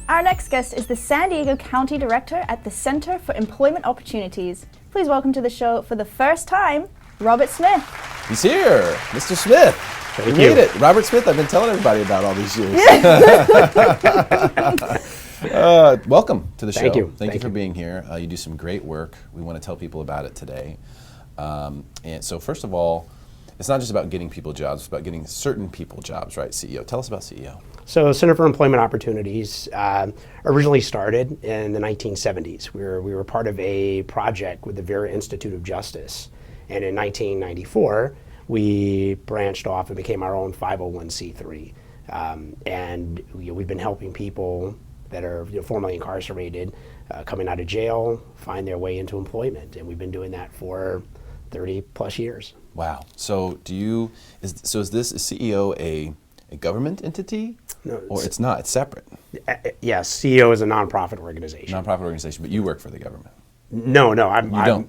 Our next guest is the San Diego County Director at the Center for Employment Opportunities. Please welcome to the show for the first time, Robert Smith. He's here, Mr. Smith. Thank you you. made it. Robert Smith, I've been telling everybody about all these years. Welcome to the show. Thank you. Thank you for being here. You do some great work. We want to tell people about it today. And so first of all, it's not just about getting people jobs, it's about getting certain people jobs, right? CEO. Tell us about CEO. So Center for Employment Opportunities originally started in the 1970s. We were part of a project with the Vera Institute of Justice. And in 1994, we branched off and became our own 501c3. And we've been helping people that are formerly incarcerated coming out of jail find their way into employment. And we've been doing that for 30 plus years. Wow. So is CEO a government entity? No, or it's not, it's separate. Yes, CEO is a nonprofit organization. Nonprofit organization, but you work for the government. No,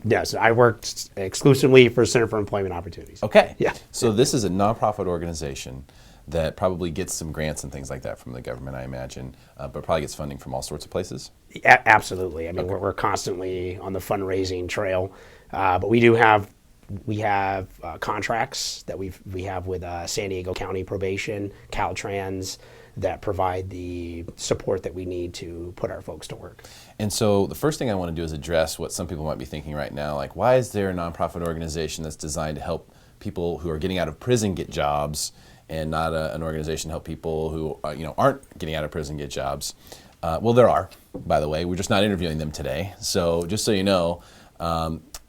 Yes, I worked exclusively for Center for Employment Opportunities. Okay. Yeah. So this is a nonprofit organization that probably gets some grants and things like that from the government, I imagine, but probably gets funding from all sorts of places. Absolutely. I mean, we're constantly on the fundraising trail, but we have contracts that we have with San Diego County Probation, Caltrans, that provide the support that we need to put our folks to work. And so the first thing I want to do is address what some people might be thinking right now, like why is there a nonprofit organization that's designed to help people who are getting out of prison get jobs and not an organization to help people who aren't getting out of prison get jobs? Well, there are, by the way. We're just not interviewing them today. So just so you know,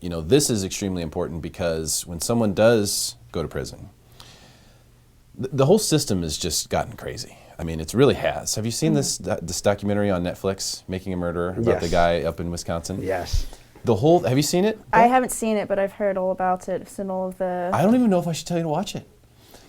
this is extremely important because when someone does go to prison, the whole system has just gotten crazy. I mean, it really has. Have you seen this documentary on Netflix, Making a Murderer, about the guy up in Wisconsin? Yes. Have you seen it? I haven't seen it, but I've heard all about it. I've seen all of the... I don't even know if I should tell you to watch it.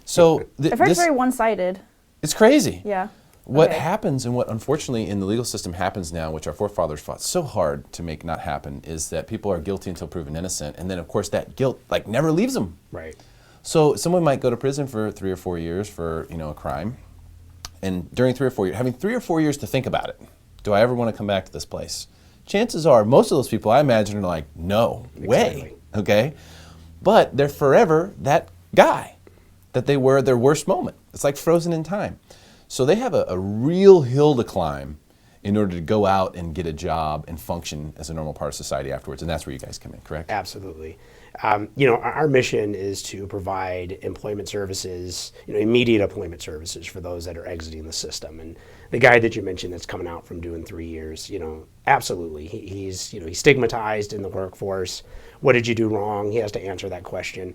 So I've heard it's very one-sided. It's crazy. Yeah. What happens and what unfortunately in the legal system happens now, which our forefathers fought so hard to make not happen, is that people are guilty until proven innocent. And then of course that guilt never leaves them. Right. So someone might go to prison for 3 or 4 years for a crime. And during 3 or 4 years, having 3 or 4 years to think about it, do I ever want to come back to this place? Chances are most of those people I imagine are like, no way, okay? But they're forever that guy that they were at their worst moment. It's like frozen in time. So they have a real hill to climb in order to go out and get a job and function as a normal part of society afterwards. And that's where you guys come in, correct? Absolutely. Our mission is to provide employment services, immediate employment services for those that are exiting the system. And the guy that you mentioned that's coming out from doing 3 years, absolutely. He's stigmatized in the workforce. What did you do wrong? He has to answer that question.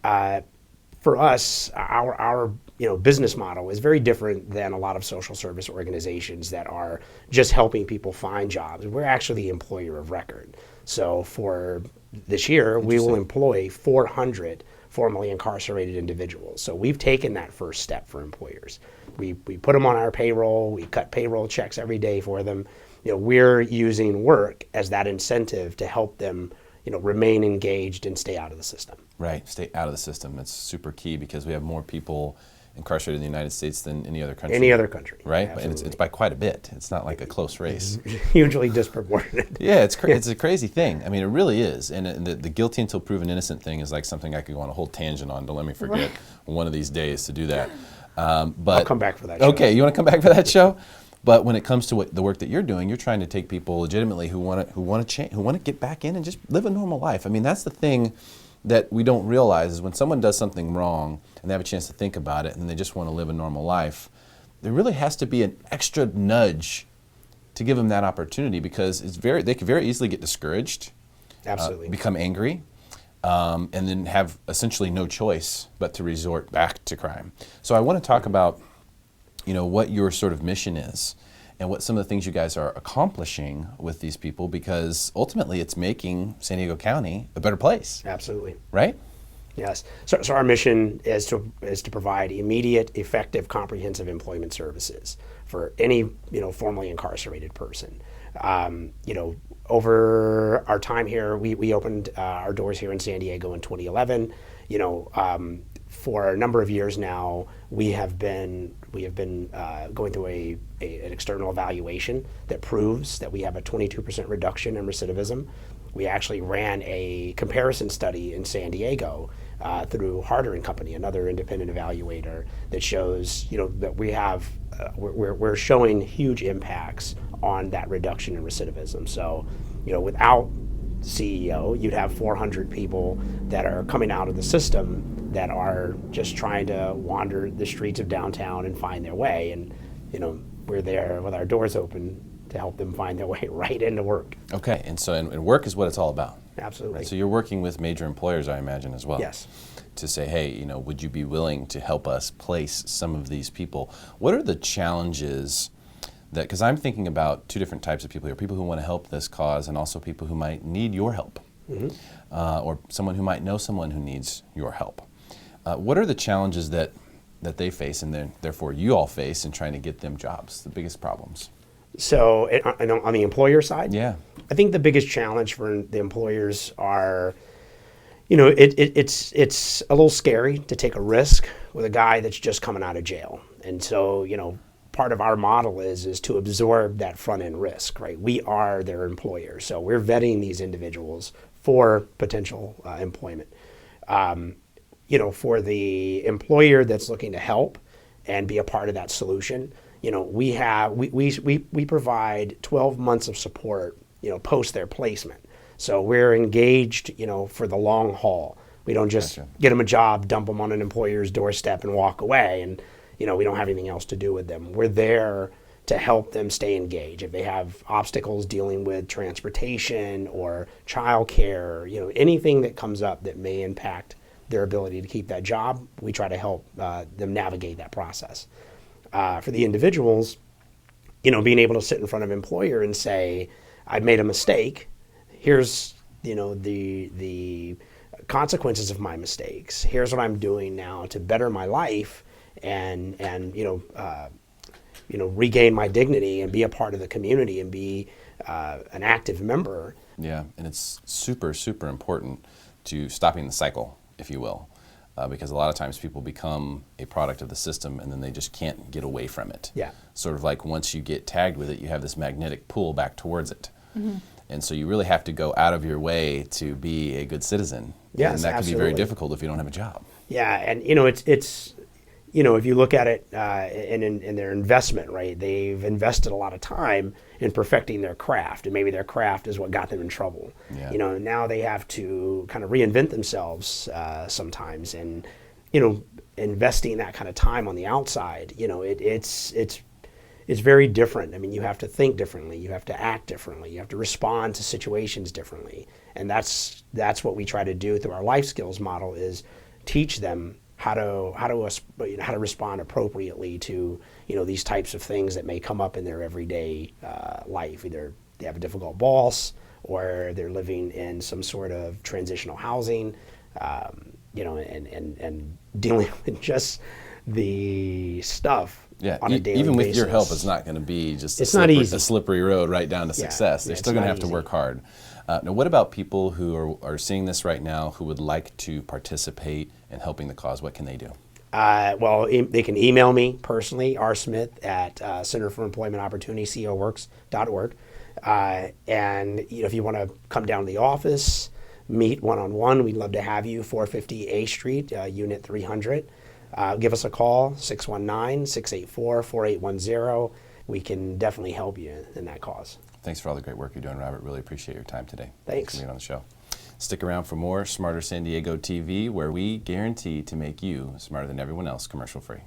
For us, our business model is very different than a lot of social service organizations that are just helping people find jobs. We're actually the employer of record. So for this year, we will employ 400 formerly incarcerated individuals. So we've taken that first step for employers. We put them on our payroll. We cut payroll checks every day for them. We're using work as that incentive to help them remain engaged and stay out of the system. Right, stay out of the system. That's super key because we have more people incarcerated in the United States than any other country. Any other country. Right, and it's by quite a bit. It's not like a close race. Hugely disproportionate. Yeah, it's a crazy thing. I mean, it really is. And the guilty until proven innocent thing is like something I could go on a whole tangent on. Don't let me forget one of these days to do that. But I'll come back for that show. Okay, you want to come back for that show? But when it comes to the work that you're doing, you're trying to take people legitimately who want to get back in and just live a normal life. I mean, that's the thing that we don't realize is when someone does something wrong and they have a chance to think about it and they just want to live a normal life, there really has to be an extra nudge to give them that opportunity because they could very easily get discouraged, absolutely, become angry, and then have essentially no choice but to resort back to crime. So I want to talk about what your sort of mission is and what some of the things you guys are accomplishing with these people because ultimately it's making San Diego County a better place. Absolutely. Right? Yes. So our mission is to provide immediate, effective, comprehensive employment services for any formerly incarcerated person. Over our time here, we opened our doors here in San Diego in 2011. for a number of years now, we have been going through an external evaluation that proves that we have a 22% reduction in recidivism. We actually ran a comparison study in San Diego through Harder and Company, another independent evaluator, that shows that we're showing huge impacts on that reduction in recidivism. So, without CEO, you'd have 400 people that are coming out of the system that are just trying to wander the streets of downtown and find their way. And, we're there with our doors open to help them find their way right into work. Okay, and so and work is what it's all about. Absolutely. Right? So you're working with major employers, I imagine, as well. Yes. To say, hey, would you be willing to help us place some of these people? What are the challenges that, because I'm thinking about two different types of people here, people who want to help this cause and also people who might need your help, or someone who might know someone who needs your help. What are the challenges that they face and then therefore you all face in trying to get them jobs, the biggest problems? So on the employer side, Yeah. I think the biggest challenge for the employers are, it's a little scary to take a risk with a guy that's just coming out of jail. And so, part of our model is to absorb that front end risk, right? We are their employer. So we're vetting these individuals for potential employment. For the employer that's looking to help and be a part of that solution, we provide 12 months of support, post their placement. So we're engaged, for the long haul. We don't just get them a job, dump them on an employer's doorstep and walk away, and we don't have anything else to do with them. We're there to help them stay engaged. If they have obstacles dealing with transportation or childcare, anything that comes up that may impact their ability to keep that job, we try to help them navigate that process. For the individuals, being able to sit in front of an employer and say, I've made a mistake. Here's, the consequences of my mistakes. Here's what I'm doing now to better my life and regain my dignity and be a part of the community and be an active member. Yeah, and it's super, super important to stopping the cycle, if you will. Because a lot of times people become a product of the system and then they just can't get away from it. Yeah. Sort of like once you get tagged with it, you have this magnetic pull back towards it. And so you really have to go out of your way to be a good citizen. Yes, and that can absolutely. be very difficult if you don't have a job. Yeah, and it's if you look at it in their investment, right? They've invested a lot of time in perfecting their craft, and maybe their craft is what got them in trouble. Yeah. Now they have to kind of reinvent themselves sometimes, and investing that kind of time on the outside, it's very different. I mean, you have to think differently, you have to act differently, you have to respond to situations differently, and that's what we try to do through our life skills model, is teach them how to respond appropriately to these types of things that may come up in their everyday life. Either they have a difficult boss, or they're living in some sort of transitional housing, and dealing with just the stuff. Yeah, on a daily even with basis. your help, it's not going to be just It's not easy. a slippery road right down to success. They're it's still going to not have to easy. work hard. Now, what about people who are seeing this right now who would like to participate in helping the cause? What can they do? They can email me personally, rsmith at Center for Employment Opportunity, coworks.org. And if you want to come down to the office, meet one-on-one, we'd love to have you, 450 A Street, Unit 300. Give us a call, 619-684-4810. We can definitely help you in that cause. Thanks for all the great work you're doing, Robert. Really appreciate your time today. Thanks. For being on the show. Stick around for more Smarter San Diego TV, where we guarantee to make you smarter than everyone else, commercial free.